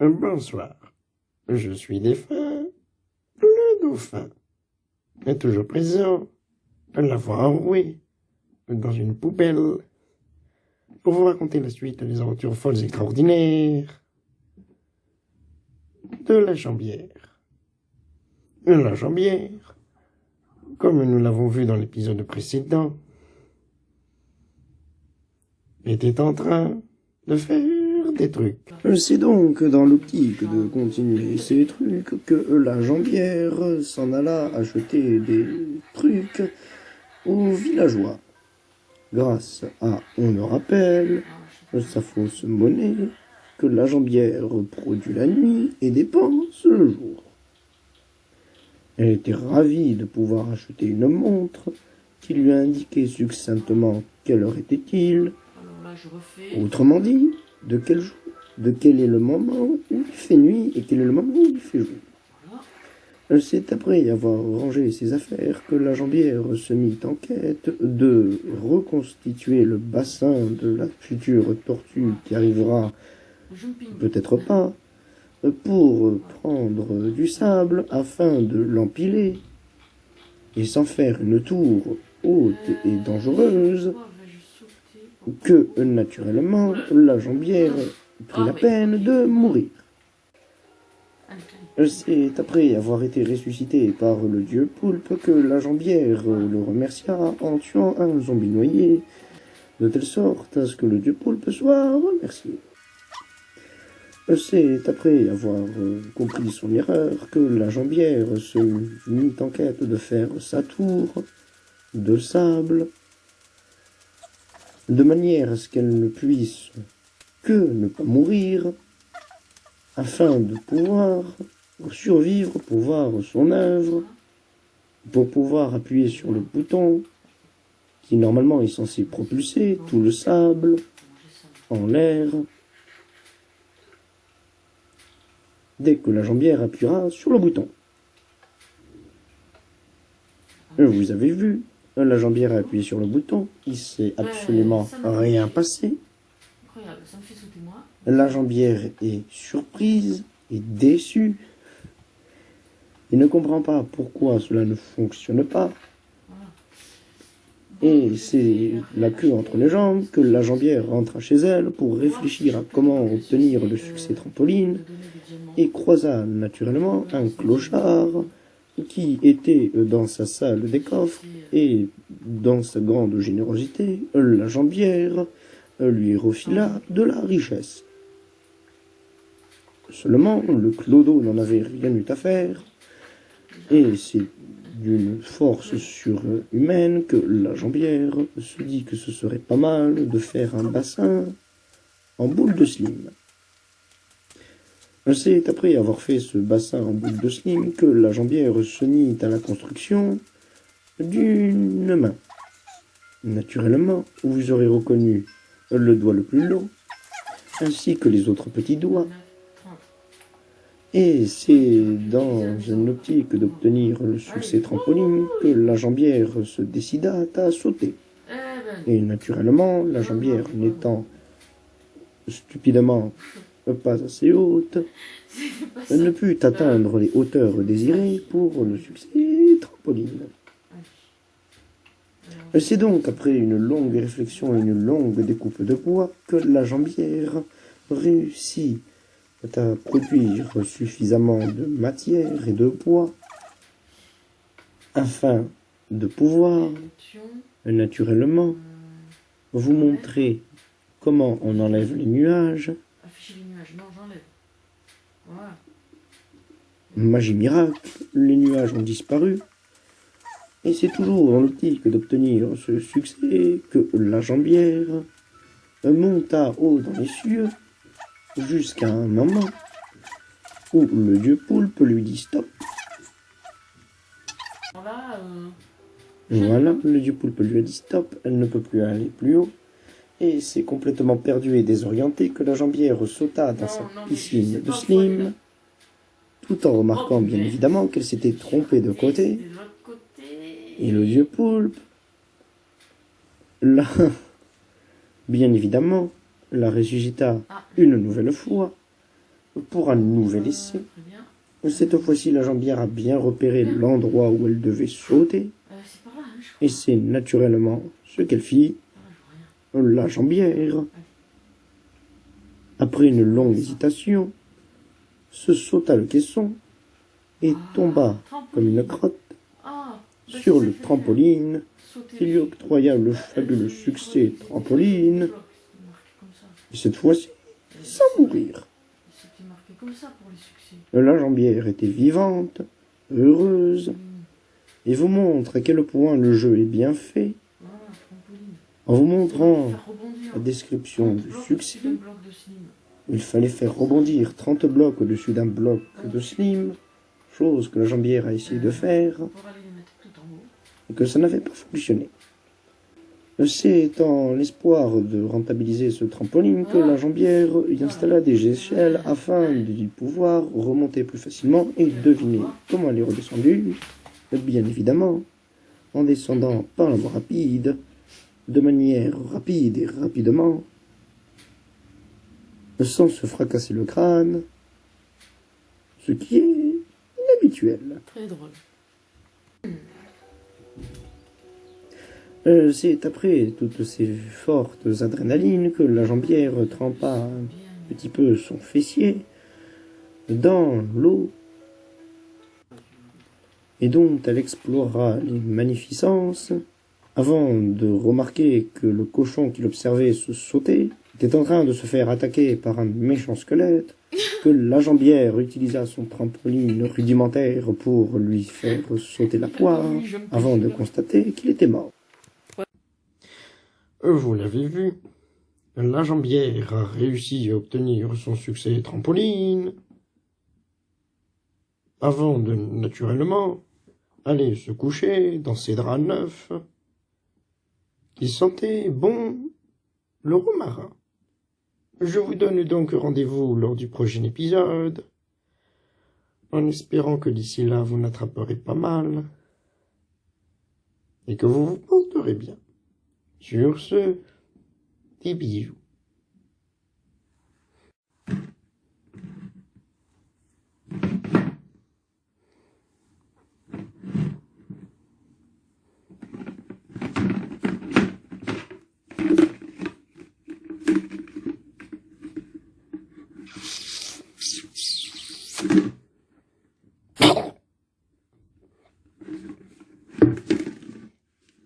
Bonsoir. Je suis défunt, le dauphin. Et toujours présent, la voix enrouée, dans une poubelle, pour vous raconter la suite des aventures folles et extraordinaires de la Jambière. La Jambière, comme nous l'avons vu dans l'épisode précédent, était en train de faire des trucs. C'est donc dans l'optique de continuer ces trucs que la Jambière s'en alla acheter des trucs aux villageois. Grâce à, on le rappelle, sa fausse monnaie que la Jambière produit la nuit et dépense le jour. Elle était ravie de pouvoir acheter une montre qui lui indiquait succinctement quelle heure était-il. Autrement dit, de quel jour, de quel est le moment où il fait nuit et quel est le moment où il fait jour. C'est après avoir rangé ses affaires que la Jambière se mit en quête de reconstituer le bassin de la future tortue qui arrivera, peut-être pas, pour prendre du sable afin de l'empiler et sans faire une tour haute et dangereuse que, naturellement, la Jambière prit la peine de mourir. C'est après avoir été ressuscité par le dieu Poulpe que la Jambière le remercia en tuant un zombie noyé, de telle sorte à ce que le dieu Poulpe soit remercié. C'est après avoir compris son erreur que la Jambière se mit en quête de faire sa tour de sable, de manière à ce qu'elle ne puisse que ne pas mourir, afin de pouvoir survivre, pour voir son œuvre, pour pouvoir appuyer sur le bouton qui normalement est censé propulser tout le sable en l'air. Dès que la Jambière appuiera sur le bouton. Vous avez vu, la Jambière a appuyé sur le bouton, il s'est absolument rien passé. La Jambière est surprise et déçue. Il ne comprend pas pourquoi cela ne fonctionne pas. Et c'est la queue entre les jambes que la Jambière rentra chez elle pour réfléchir à comment obtenir le succès trampoline et croisa naturellement un clochard qui était dans sa salle des coffres et dans sa grande générosité, la Jambière lui refila de la richesse. Seulement, le clodo n'en avait rien eu à faire et c'est d'une force surhumaine que la Jambière se dit que ce serait pas mal de faire un bassin en boule de slim. C'est après avoir fait ce bassin en boule de slim que la Jambière se mit à la construction d'une main. Naturellement, vous aurez reconnu le doigt le plus long, ainsi que les autres petits doigts. Et c'est dans une optique d'obtenir le succès trampoline que la Jambière se décida à sauter. Et naturellement, la Jambière n'étant stupidement pas assez haute, ne put atteindre les hauteurs désirées pour le succès trampoline. C'est donc après une longue réflexion et une longue découpe de bois que la Jambière réussit à produire suffisamment de matière et de bois afin de pouvoir naturellement vous montrer comment on enlève les nuages. Magie miracle, les nuages ont disparu. Et c'est toujours dans l'optique d'obtenir ce succès que la Jambière monta haut dans les cieux jusqu'à un moment où le dieu Poulpe lui dit stop. Voilà, le dieu Poulpe lui a dit stop, elle ne peut plus aller plus haut. Et c'est complètement perdu et désorienté que la Jambière sauta dans sa piscine de slim, tout en remarquant bien évidemment qu'elle s'était trompée de côté. Et le dieu Poulpe, là, bien évidemment, la ressuscita une nouvelle fois, pour un nouvel essai. Cette fois-ci, la jambière a bien repéré l'endroit où elle devait sauter, et c'est naturellement ce qu'elle fit. La jambière, après une longue hésitation, se sauta le caisson et tomba comme une crotte sur le trampoline qui lui octroya le fabuleux succès trampoline, et cette fois-ci, sans mourir. La jambière était vivante, heureuse, et vous montre à quel point le jeu est bien fait, en vous montrant la description du succès. Il fallait faire rebondir 30 blocs au-dessus d'un bloc de slim, chose que la jambière a essayé de faire, et que ça n'avait pas fonctionné. C'est en l'espoir de rentabiliser ce trampoline que la jambière y installa des échelles afin d'y pouvoir remonter plus facilement et deviner comment elle est redescendue, bien évidemment, en descendant par la voie rapide, de manière rapide et rapidement, sans se fracasser le crâne, ce qui est inhabituel. Très drôle. C'est après toutes ces fortes adrénalines que la jambière trempa un petit peu son fessier dans l'eau et dont elle explora les magnificences avant de remarquer que le cochon qu'il observait se sauter était en train de se faire attaquer par un méchant squelette, que la jambière utilisa son trampoline rudimentaire pour lui faire sauter la poire avant de constater qu'il était mort. Vous l'avez vu, la jambière a réussi à obtenir son succès trampoline avant de, naturellement, aller se coucher dans ses draps neufs qui sentaient bon le romarin. Je vous donne donc rendez-vous lors du prochain épisode, en espérant que d'ici là vous n'attraperez pas mal et que vous vous porterez bien. Sur ce, des bisous.